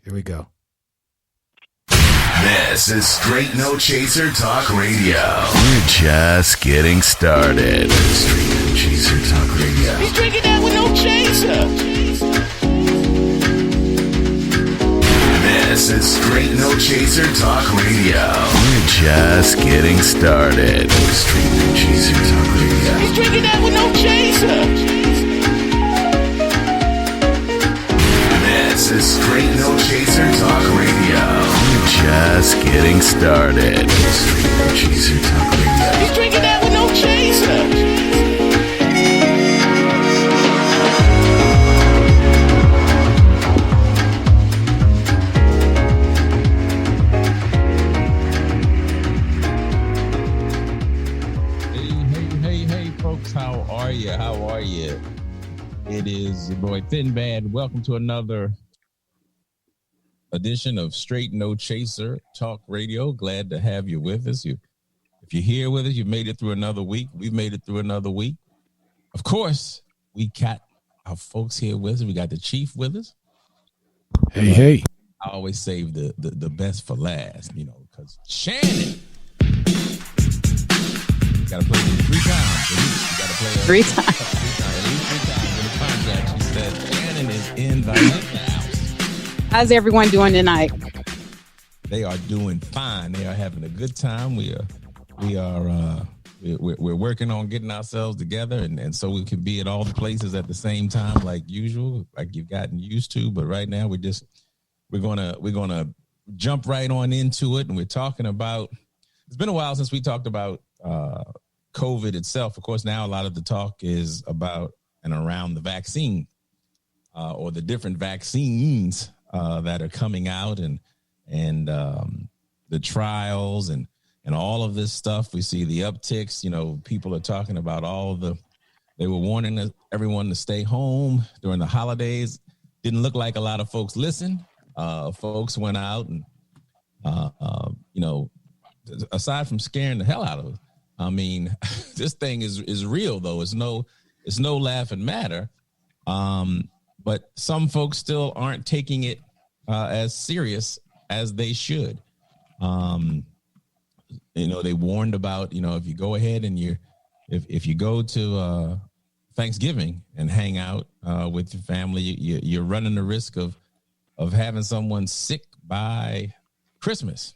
Here we go. This is Straight No Chaser Talk Radio. We're just getting started. Straight No Chaser Talk Radio. He's drinking that with no chaser. This is Straight No Chaser Talk Radio. We're just getting started. Straight No Chaser Talk Radio. He's drinking that with no chaser. This is Straight No Chaser Talk Radio. We're just getting started. Straight No Chaser Talk Radio. He's drinking that with no chaser. Hey, folks, how are you? It is your boy Finbad. Welcome to another edition of Straight No Chaser Talk Radio. Glad to have you with us. If you're here with us, you've made it through another week. We've made it through another week. Of course, we got our folks here with us. We got the chief with us. Hey. I always save the best for last, because Shannon. You got to play it 3 times. You got to play it 3 times. At least 3 times in the contract. She said Shannon is in the house. How's everyone doing tonight? They are doing fine. They are having a good time. We're working on getting ourselves together, and so we can be at all the places at the same time, like usual, like you've gotten used to. But right now, we're gonna jump right on into it, and we're talking about. It's been a while since we talked about COVID itself. Of course, now a lot of the talk is about and around the vaccine or the different vaccines that are coming out and the trials and all of this stuff. We see the upticks. People are talking about they were warning everyone to stay home during the holidays. Didn't look like a lot of folks listened. Folks went out and, aside from scaring the hell out of us, I mean, this thing is real, though. It's no laughing matter. But some folks still aren't taking it as serious as they should. They warned about, if you go ahead and if you go to Thanksgiving and hang out with your family, you're running the risk of having someone sick by Christmas.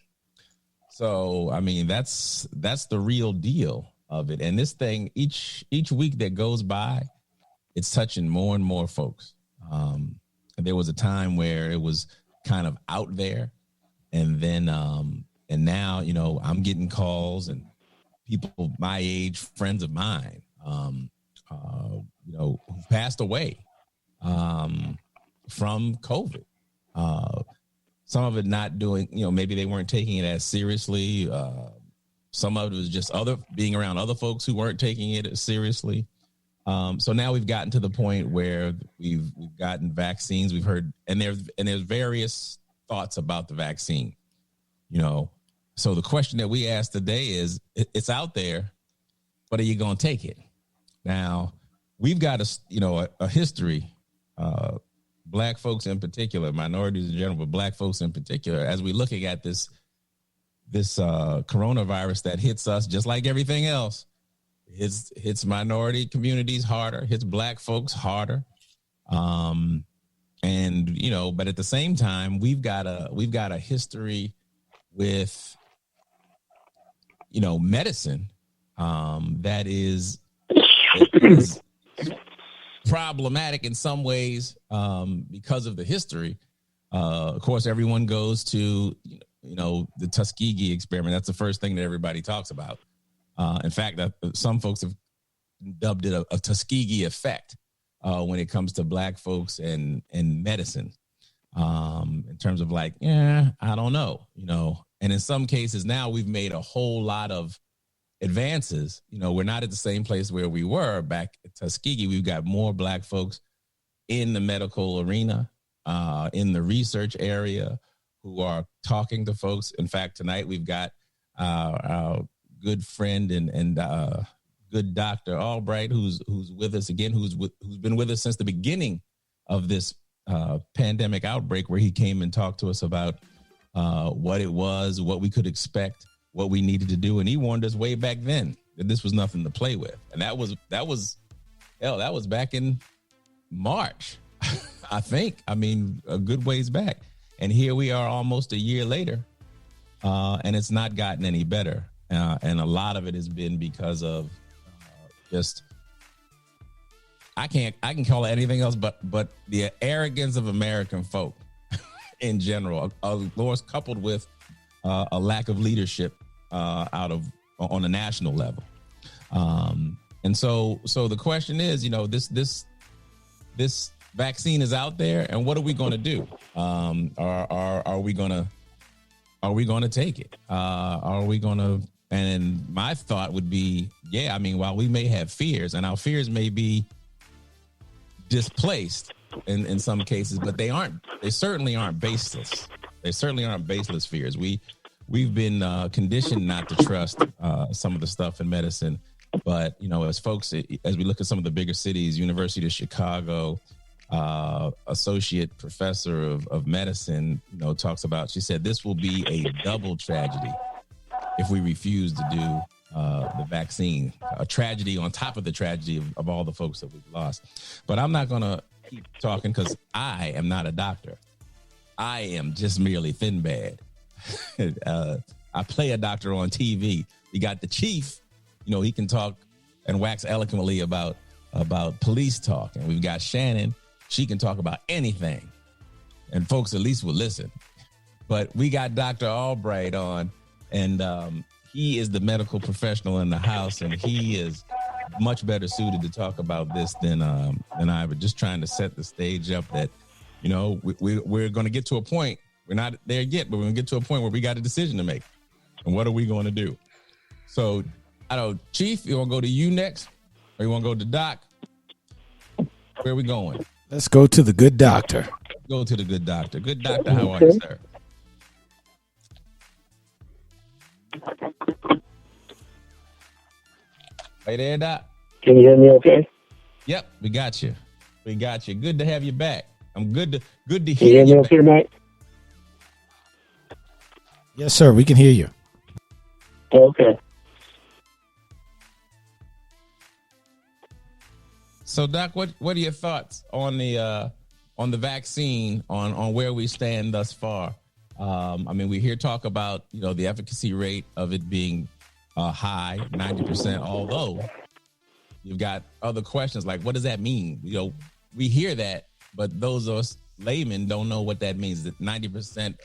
So, I mean, that's the real deal of it. And this thing, each week that goes by, it's touching more and more folks. There was a time where it was kind of out there. And then, and now, I'm getting calls and people my age, friends of mine, who passed away from COVID. Some of it not doing, maybe they weren't taking it as seriously. Some of it was just being around other folks who weren't taking it as seriously. So now we've gotten to the point where we've gotten vaccines. We've heard, and there's various thoughts about the vaccine, So the question that we asked today is, it's out there, but are you going to take it? Now, we've got a history, Black folks in particular, minorities in general, but Black folks in particular, as we're looking at this coronavirus that hits us just like everything else, hits minority communities harder, hits Black folks harder, but at the same time, we've got a history with medicine that is problematic in some ways because of the history. Of course, everyone goes to, the Tuskegee experiment. That's the first thing that everybody talks about. In fact, some folks have dubbed it a Tuskegee effect when it comes to Black folks and medicine in terms of I don't know, and in some cases now we've made a whole lot of advances. We're not at the same place where we were back at Tuskegee. We've got more Black folks in the medical arena, in the research area, who are talking to folks. In fact, tonight we've got our good friend and good Dr. Albright, who's with us again, who's been with us since the beginning of this pandemic outbreak where he came and talked to us about what it was, what we could expect, what we needed to do. And he warned us way back then that this was nothing to play with. And that was back in March, I think. I mean, a good ways back. And here we are almost a year later, and it's not gotten any better. And a lot of it has been because of just, I can call it anything else but the arrogance of American folk in general, of course, coupled with a lack of leadership on a national level. And so the question is, this vaccine is out there, and what are we going to do? Are we going to take it? Are we going to? And my thought would be, yeah. I mean, while we may have fears, and our fears may be displaced in some cases, but they certainly aren't baseless. They certainly aren't baseless fears. We've been conditioned not to trust some of the stuff in medicine, but as folks, as we look at some of the bigger cities, University of Chicago, associate professor of medicine, talks about, she said, this will be a double tragedy if we refuse to do the vaccine, a tragedy on top of the tragedy of all the folks that we've lost. But I'm not going to keep talking because I am not a doctor. I am just merely thin bad. I play a doctor on TV. You got the chief, he can talk and wax eloquently about police talk. And we've got Shannon. She can talk about anything. And folks at least will listen. But we got Dr. Albright on, and he is the medical professional in the house, and he is much better suited to talk about this than I. But just trying to set the stage up that, we're going to get to a point. We're not there yet, but we're going to get to a point where we got a decision to make. And what are we going to do? So, I don't know, Chief, you want to go to you next? Or you want to go to Doc? Where are we going? Let's go to the good doctor. Go to the good doctor. Good doctor, how are you, sir? Hey there, Doc. Can you hear me okay? Yep, we got you. We got you. Good to have you back. I'm good to Can you hear hear me you. okay, Mike? Yes, sir. We can hear you. Okay. So, Doc, what are your thoughts on the vaccine, on where we stand thus far? I mean, we hear talk about the efficacy rate of it being high, 90%. Although you've got other questions like, what does that mean? We hear that, but those of us laymen don't know what that means. That 90%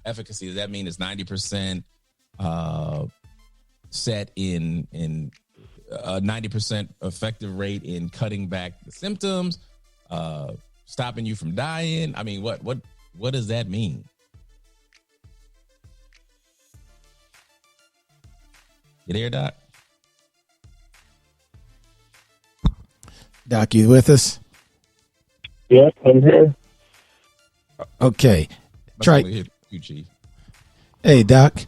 efficacy, does that mean it's 90% set in 90% effective rate in cutting back the symptoms, stopping you from dying? I mean, what does that mean? You there, Doc? Doc, you with us? Yep, I'm here. Okay. You, Chief. Hey, Doc.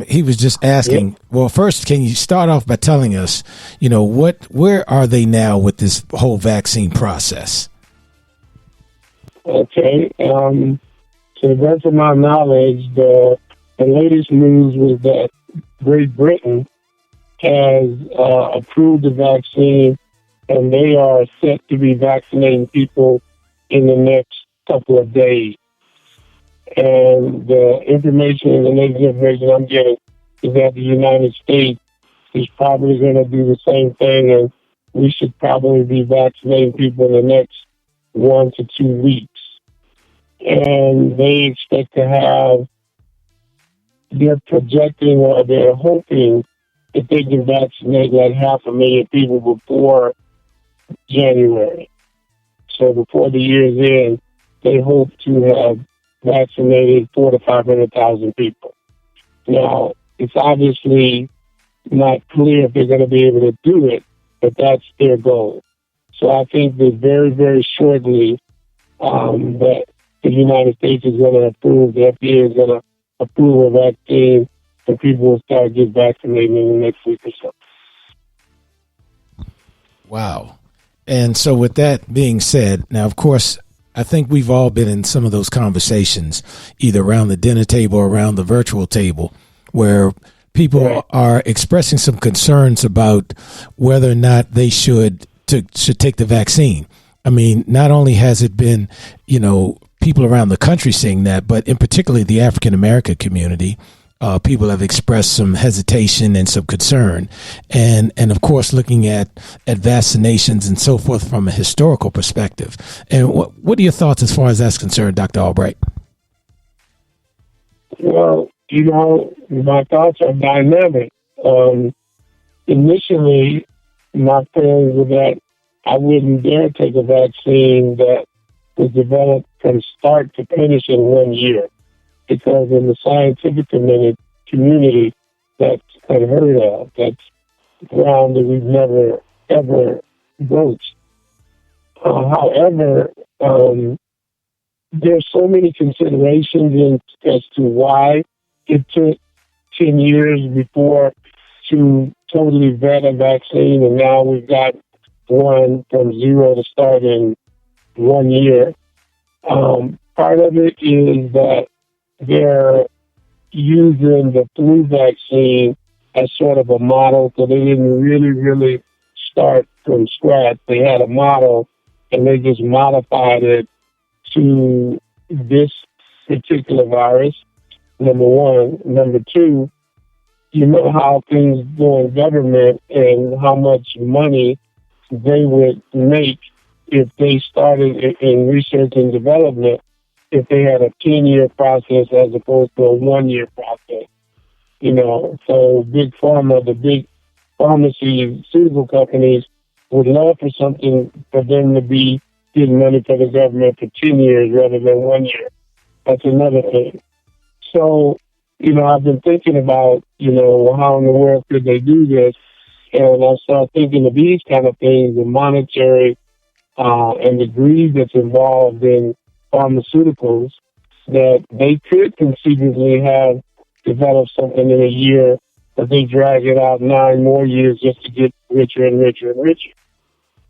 He was just asking. Yep. Well, first, can you start off by telling us, where are they now with this whole vaccine process? Okay. To the best of my knowledge, the latest news was that Great Britain has approved the vaccine, and they are set to be vaccinating people in the next couple of days. And the latest information I'm getting is that the United States is probably going to do the same thing, and we should probably be vaccinating people in the next 1 to 2 weeks. And they expect to have, they're projecting or they're hoping that they can vaccinate like 500,000 people before January. So before the year's end, they hope to have vaccinated 400,000 to 500,000 people. Now, it's obviously not clear if they're going to be able to do it, but that's their goal. So I think that very, very shortly that the United States is going to approve, the FDA is going to approve a vaccine, and people will start getting vaccinated in the next week or so. Wow. And so with that being said, now, of course, I think we've all been in some of those conversations, either around the dinner table or around the virtual table, where people are expressing some concerns about whether or not they should take the vaccine. I mean, not only has it been, people around the country saying that, but in particularly the African American community, people have expressed some hesitation and some concern, and of course, looking at vaccinations and so forth from a historical perspective. And what are your thoughts as far as that's concerned, Dr. Albright? Well, my thoughts are dynamic. Initially, my feelings were that I wouldn't dare take a vaccine that was developed from start to finish in 1 year, because in the scientific community, that's unheard of. That's ground that we've never, ever broached. However, there's so many considerations as to why it took 10 years before to totally vet a vaccine, and now we've got one from zero to start in 1 year. Part of it is that they're using the flu vaccine as sort of a model, so they didn't really start from scratch. They had a model, and they just modified it to this particular virus, number one. Number two, you know how things go in government and how much money they would make if they started in research and development, if they had a 10-year process as opposed to a 1-year process. So big pharma, the big pharmaceutical companies would love for them to be getting money for the government for 10 years rather than 1 year. That's another thing. So, I've been thinking about, how in the world could they do this? And I started thinking of these kind of things, the monetary and the greed that's involved in pharmaceuticals, that they could conceivably have developed something in a year, but they drag it out 9 more years just to get richer and richer and richer.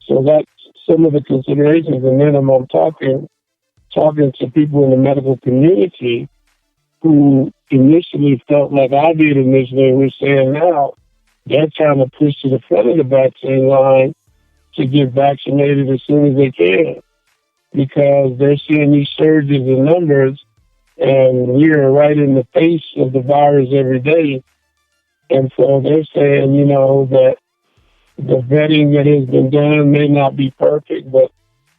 So that's some of the considerations. And then I'm talking to people in the medical community who initially felt like I did initially, we're saying now they're trying to push to the front of the vaccine line to get vaccinated as soon as they can, because they're seeing these surges in numbers, and we're right in the face of the virus every day. And so they're saying, that the vetting that has been done may not be perfect, but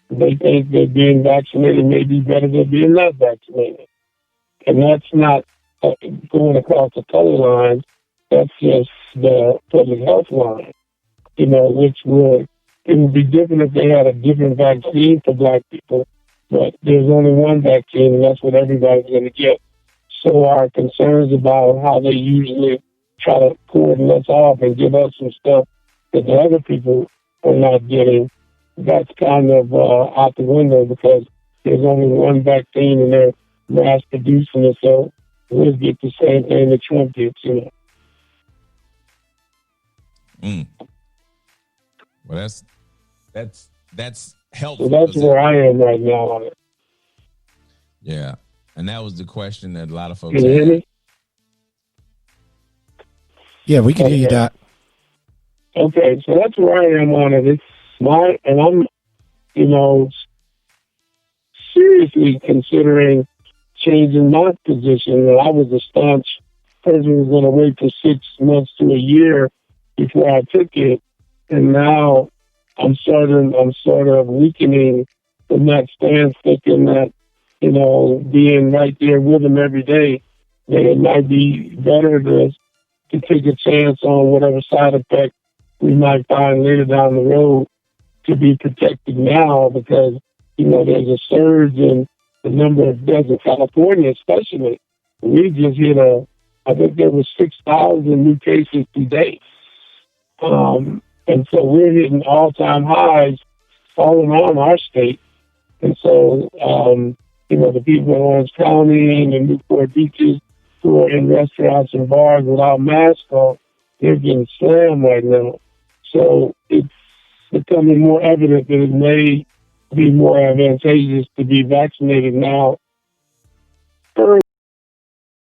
they think that being vaccinated may be better than being not vaccinated. And that's not going across the color lines. That's just the public health line, it would be different if they had a different vaccine for Black people, but there's only one vaccine, and that's what everybody's going to get. So our concerns about how they usually try to cordon us off and give us some stuff that the other people are not getting, that's kind of out the window, because there's only one vaccine and they're mass producing it, so we'll get the same thing that Trump gets, Well, that's helpful. So that's where I am right now on it. Yeah, and that was the question that a lot of folks Can you hear me? Yeah, we can hear you, Doc. Okay, so that's where I am on it. I'm, seriously considering changing my position. And I was a staunch person who was going to wait for 6 months to a year before I took it, and now I'm sort of weakening from that stance, thinking that, being right there with them every day, that it might be better to take a chance on whatever side effect we might find later down the road to be protected now, because, there's a surge in the number of deaths in California, especially. We just hit I think there was 6,000 new cases today. And so we're hitting all-time highs all around our state. And so, the people in Orange County and the Newport Beaches who are in restaurants and bars without masks on, they're getting slammed right now. So it's becoming more evident that it may be more advantageous to be vaccinated now